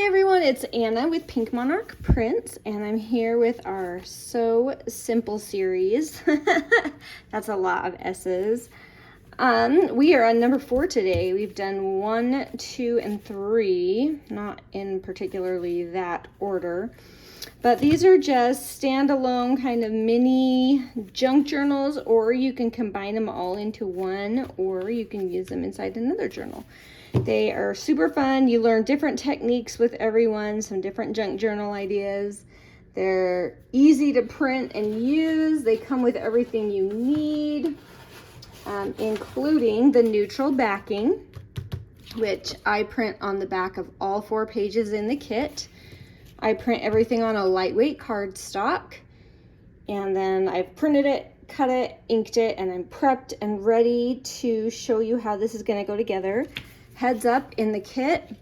Hi everyone, it's Anna with Pink Monarch Prints, and I'm here with our So Simple series. That's a lot of S's. We are on number 4 today. We've done 1, 2, and 3, not in particularly that order. But these are just standalone kind of mini junk journals, or you can combine them all into one, or you can use them inside another journal. They are super fun. You learn different techniques with everyone, some different junk journal ideas. They're easy to print and use. They come with everything you need, including the neutral backing, which I print on the back of all 4 pages in the kit. I print everything on a lightweight cardstock, and then I've printed it, cut it, inked it, and I'm prepped and ready to show you how this is going to go together. Heads up, in the kit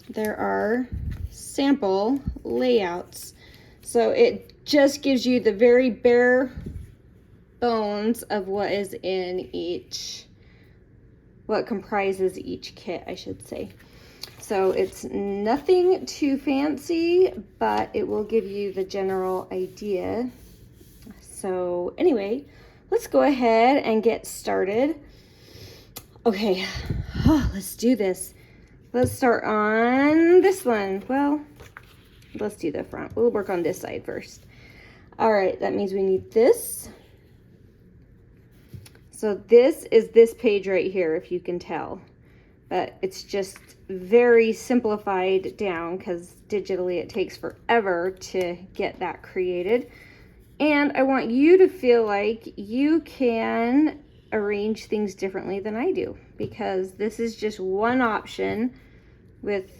there are sample layouts, so it just gives you the very bare bones of what is in what comprises each kit, I should say. So it's nothing too fancy, but it will give you the general idea. So anyway, let's go ahead and get started. Okay, let's do this. Let's start on this one. Well, let's do the front. We'll work on this side first. All right, that means we need this. So this is this page right here, if you can tell. But it's just very simplified down because digitally it takes forever to get that created. And I want you to feel like you can arrange things differently than I do, because this is just one option with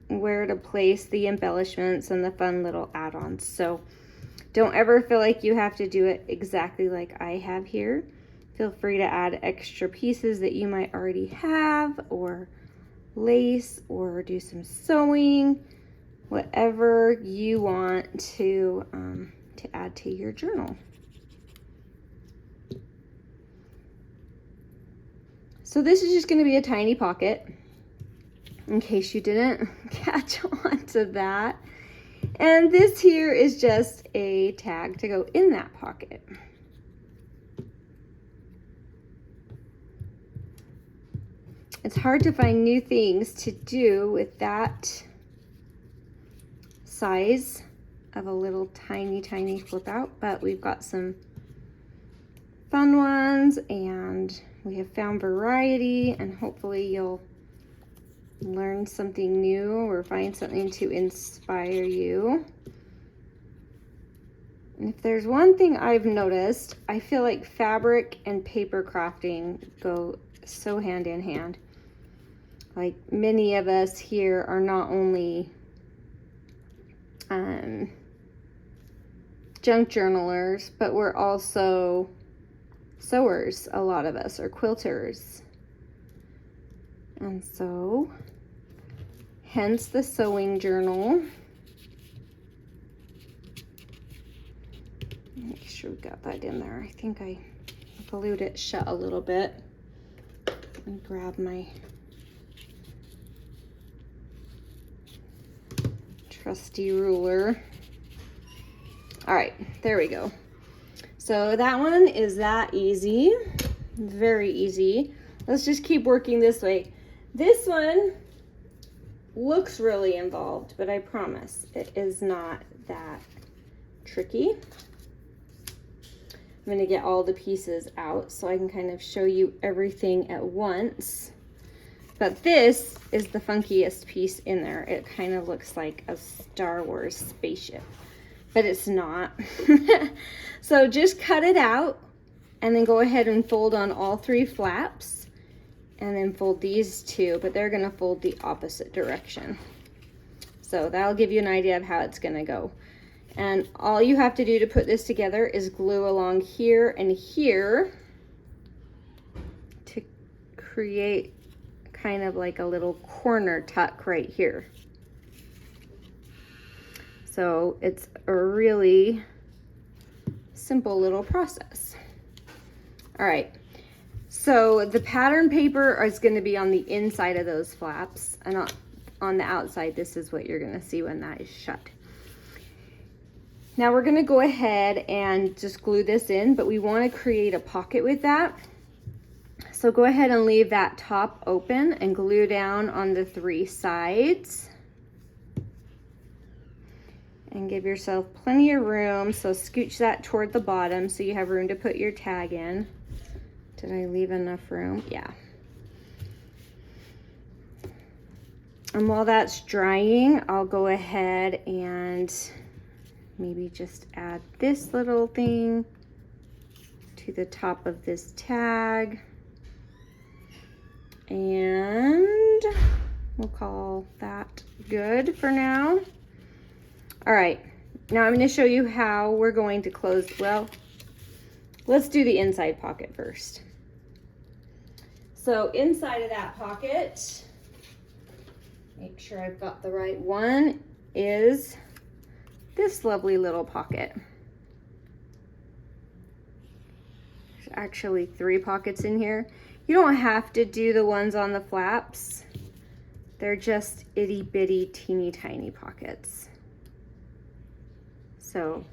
where to place the embellishments and the fun little add-ons. So don't ever feel like you have to do it exactly like I have here. Feel free to add extra pieces that you might already have, or lace, or do some sewing, whatever you want to add to your journal. So this is just going to be a tiny pocket, in case you didn't catch on to that. And this here is just a tag to go in that pocket. It's hard to find new things to do with that size of a little tiny flip out, but we've got some fun ones, and we have found variety, and hopefully you'll learn something new or find something to inspire you. And if there's one thing I've noticed, I feel like fabric and paper crafting go so hand in hand. Like, many of us here are not only junk journalers, but we're also sewers. A lot of us are quilters. And so, hence the sewing journal. Make sure we got that in there. I think I glued it shut a little bit. Let me grab my trusty ruler. All right, there we go. So that one is that easy, very easy. Let's just keep working this way. This one looks really involved, but I promise it is not that tricky. I'm gonna get all the pieces out so I can kind of show you everything at once. But this is the funkiest piece in there. It kind of looks like a Star Wars spaceship, but it's not. So just cut it out, and then go ahead and fold on all 3 flaps, and then fold these 2, but they're gonna fold the opposite direction. So that'll give you an idea of how it's gonna go. And all you have to do to put this together is glue along here and here to create kind of like a little corner tuck right here. So it's a really simple little process. All right, so the pattern paper is going to be on the inside of those flaps, and on the outside, this is what you're gonna see when that is shut. Now we're gonna go ahead and just glue this in, but we wanna create a pocket with that. So go ahead and leave that top open and glue down on the 3 sides. And give yourself plenty of room, so scooch that toward the bottom so you have room to put your tag in. Did I leave enough room? Yeah. And while that's drying, I'll go ahead and maybe just add this little thing to the top of this tag. And we'll call that good for now. All right, now I'm going to show you how we're going to close. Well, let's do the inside pocket first. So inside of that pocket, make sure I've got the right one, is this lovely little pocket. There's actually 3 pockets in here. You don't have to do the ones on the flaps. They're just itty bitty teeny tiny pockets. So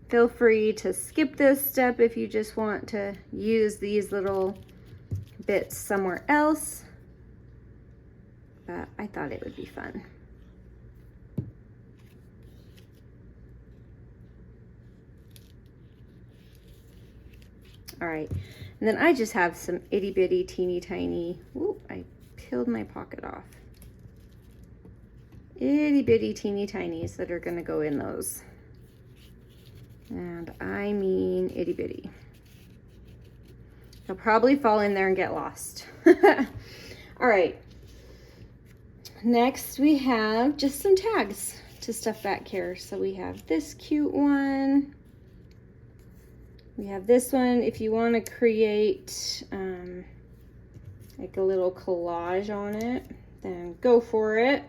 feel free to skip this step if you just want to use these little bits somewhere else, but I thought it would be fun. All right, and then I just have some itty bitty teeny tiny, ooh, I peeled my pocket off. Itty bitty teeny tinies that are gonna go in those. And I mean itty bitty. They'll probably fall in there and get lost. All right, next we have just some tags to stuff back here. So we have this cute one. We have this one. If you want to create like a little collage on it, then go for it.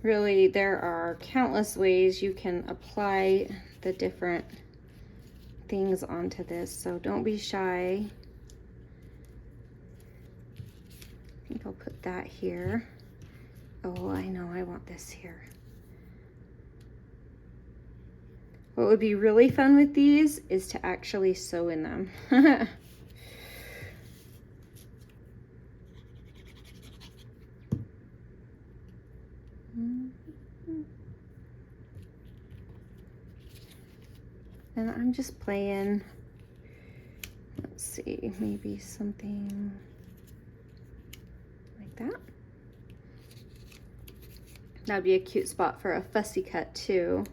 Really, there are countless ways you can apply the different things onto this, so don't be shy. I think I'll put that here. Oh, I know, I want this here. What would be really fun with these is to actually sew in them. And I'm just playing, let's see, maybe something like that. That'd be a cute spot for a fussy cut too.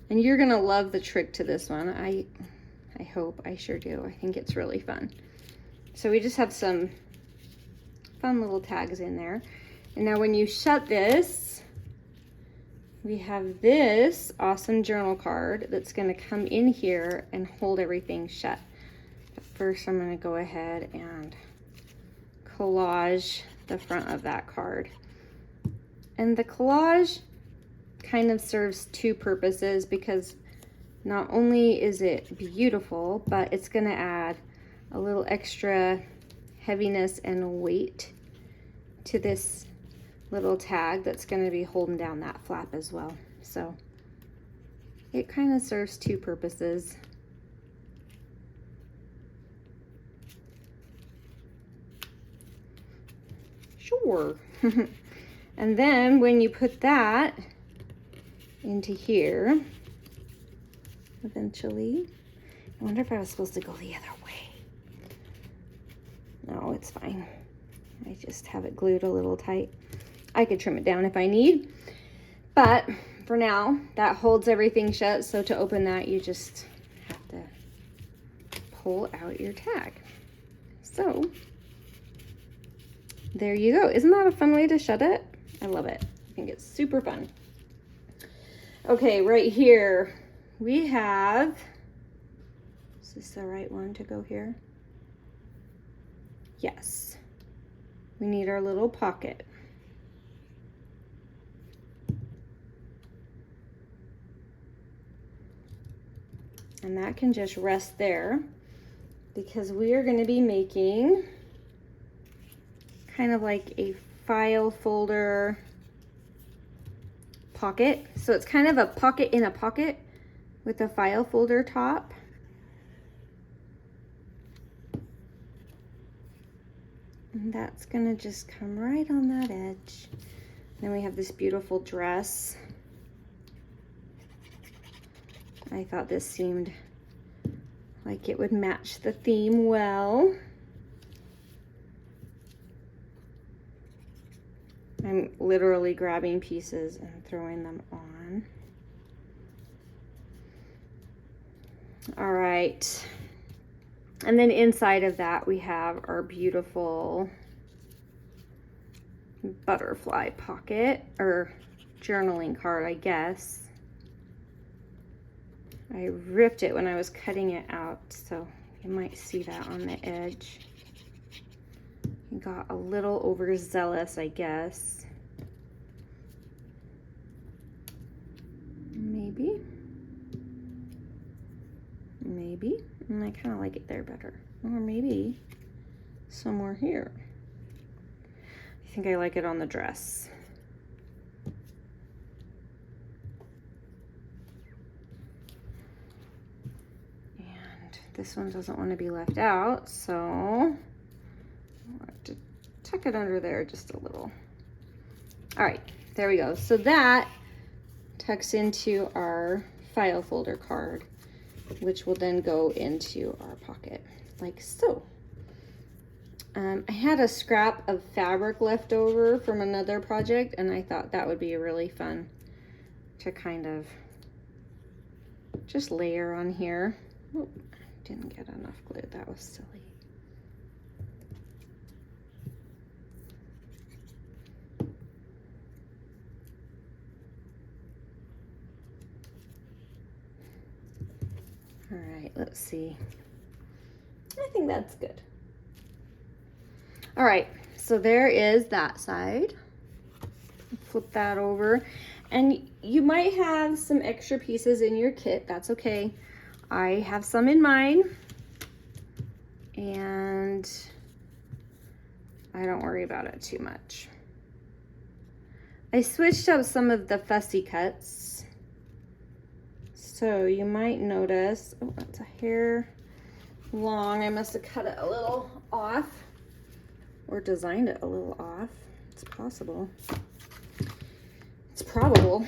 And you're gonna love the trick to this one. I hope, I sure do. I think it's really fun. So we just have some fun little tags in there. And now when you shut this, we have this awesome journal card that's gonna come in here and hold everything shut. But first I'm gonna go ahead and collage the front of that card. And the collage kind of serves 2 purposes, because not only is it beautiful, but it's gonna add a little extra heaviness and weight to this little tag that's going to be holding down that flap as well. So it kind of serves 2 purposes. Sure. And then when you put that into here, eventually, I wonder if I was supposed to go the other way. No, it's fine. I just have it glued a little tight. I could trim it down if I need, but for now, that holds everything shut. So to open that, you just have to pull out your tag. So there you go. Isn't that a fun way to shut it? I love it. I think it's super fun. Okay, right here we have Is this the right one to go here? Yes. We need our little pocket. And that can just rest there because we are going to be making kind of like a file folder pocket. So it's kind of a pocket in a pocket with a file folder top. And that's gonna just come right on that edge. Then we have this beautiful dress. I thought this seemed like it would match the theme well. I'm literally grabbing pieces and throwing them on. All right. And then inside of that, we have our beautiful butterfly pocket, or journaling card, I guess. I ripped it when I was cutting it out, so you might see that on the edge. Got a little overzealous, I guess. Maybe. And I kind of like it there better. Or maybe somewhere here. I think I like it on the dress. And this one doesn't want to be left out, so I'll have to tuck it under there just a little. All right, there we go. So that tucks into our file folder card, which will then go into our pocket like so. I had a scrap of fabric left over from another project, and I thought that would be really fun to kind of just layer on here. Oh, didn't get enough glue. That was silly. All right, let's see. I think that's good. All right, so there is that side. Flip that over. And you might have some extra pieces in your kit. That's okay. I have some in mine. And I don't worry about it too much. I switched up some of the fussy cuts. So you might notice, oh, that's a hair long. I must have cut it a little off or designed it a little off. It's possible. It's probable.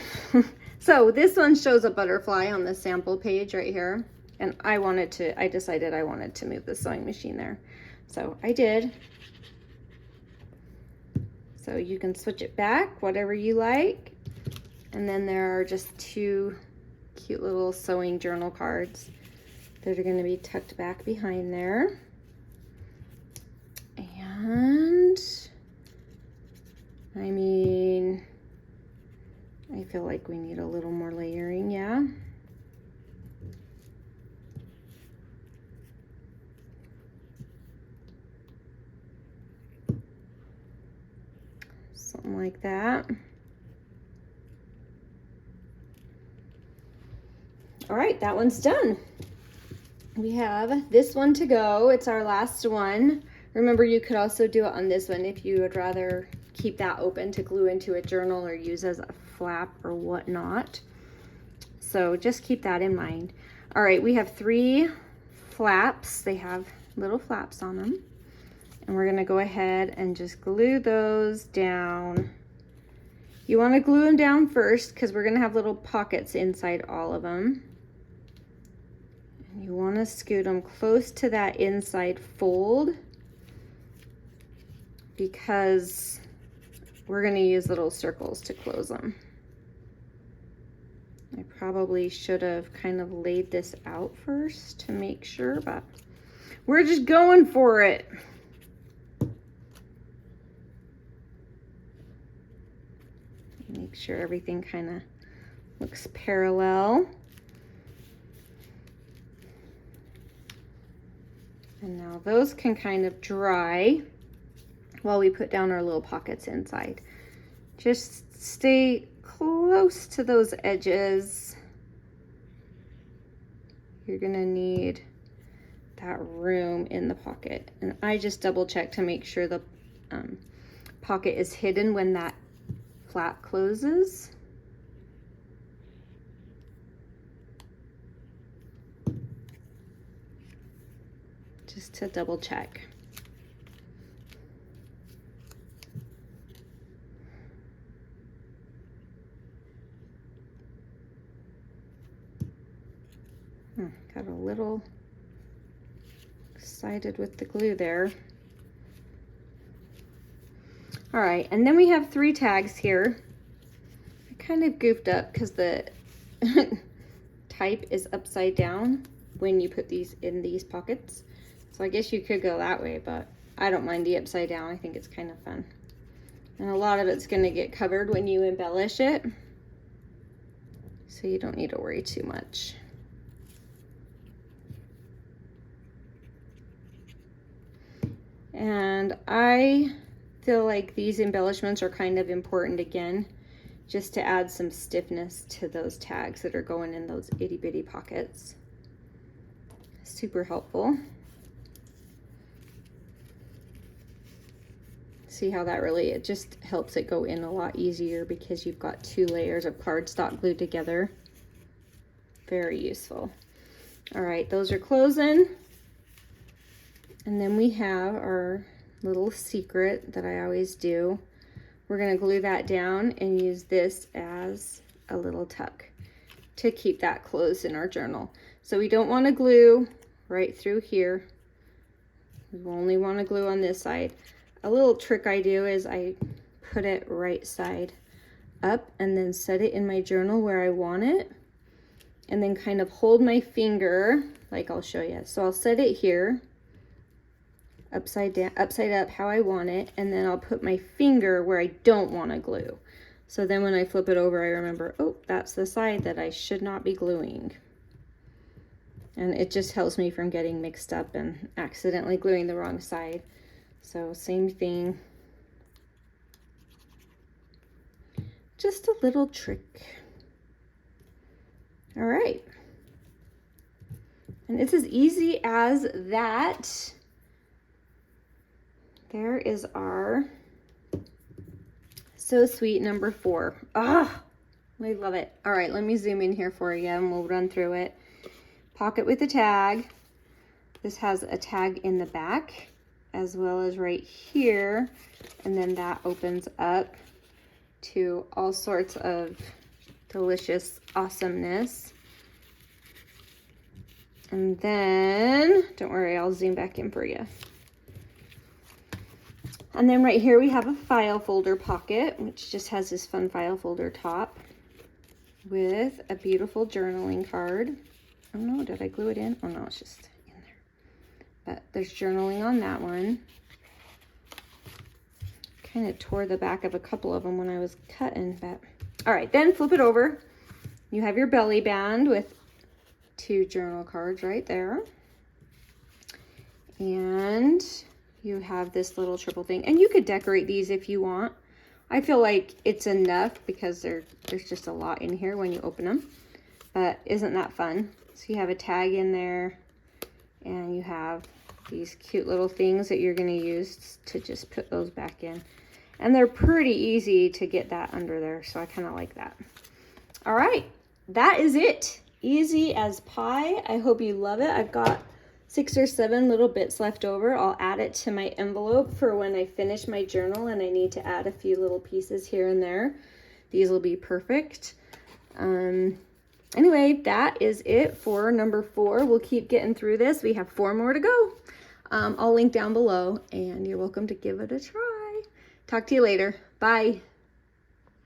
So this one shows a butterfly on the sample page right here. And I decided I wanted to move the sewing machine there. So I did. So you can switch it back, whatever you like. And then there are just two cute little sewing journal cards that are going to be tucked back behind there. And I mean, I feel like we need a little more layering, yeah. Something like that. All right, that one's done. We have this one to go. It's our last one. Remember, you could also do it on this one if you would rather keep that open to glue into a journal or use as a flap or whatnot. So just keep that in mind. All right, we have 3 flaps. They have little flaps on them. And we're gonna go ahead and just glue those down. You wanna glue them down first because we're gonna have little pockets inside all of them. And you wanna scoot them close to that inside fold because we're gonna use little circles to close them. I probably should have kind of laid this out first to make sure, but we're just going for it. Make sure everything kind of looks parallel. And now those can kind of dry while we put down our little pockets inside. Just stay close to those edges. You're gonna need that room in the pocket. And I just double check to make sure the pocket is hidden when that flap closes. Just to double check. Got a little excited with the glue there. All right, and then we have 3 tags here. I kind of goofed up because the type is upside down when you put these in these pockets. So I guess you could go that way, but I don't mind the upside down. I think it's kind of fun. And a lot of it's going to get covered when you embellish it, so you don't need to worry too much. And I feel like these embellishments are kind of important again, just to add some stiffness to those tags that are going in those itty bitty pockets. Super helpful. See how that really, it just helps it go in a lot easier because you've got 2 layers of cardstock glued together. Very useful. All right, those are closing. And then we have our little secret that I always do. We're gonna glue that down and use this as a little tuck to keep that closed in our journal. So we don't wanna glue right through here. We only wanna glue on this side. A little trick I do is I put it right side up and then set it in my journal where I want it, and then kind of hold my finger, like I'll show you. So I'll set it here, upside down, upside up how I want it, and then I'll put my finger where I don't want to glue. So then when I flip it over, I remember, oh, that's the side that I should not be gluing. And it just helps me from getting mixed up and accidentally gluing the wrong side. So same thing. Just a little trick. All right. And it's as easy as that. There is our So Sweet number 4. Ah, I love it. All right, let me zoom in here for you and we'll run through it. Pocket with a tag. This has a tag in the back as well as right here. And then that opens up to all sorts of delicious awesomeness. And then, don't worry, I'll zoom back in for you. And then right here we have a file folder pocket, which just has this fun file folder top with a beautiful journaling card. Oh no, did I glue it in? Oh no, it's just in there. But there's journaling on that one. Kind of tore the back of a couple of them when I was cutting, but all right, then flip it over. You have your belly band with 2 journal cards right there. And you have this little triple thing, and you could decorate these if you want. I feel like it's enough because there's just a lot in here when you open them, but isn't that fun? So you have a tag in there, and you have these cute little things that you're going to use to just put those back in, and they're pretty easy to get that under there, so I kind of like that. All right, that is it. Easy as pie. I hope you love it. I've got 6 or 7 little bits left over. I'll add it to my envelope for when I finish my journal and I need to add a few little pieces here and there. These will be perfect. Anyway, that is it for number 4. We'll keep getting through this. We have 4 more to go. I'll link down below, and you're welcome to give it a try. Talk to you later. Bye.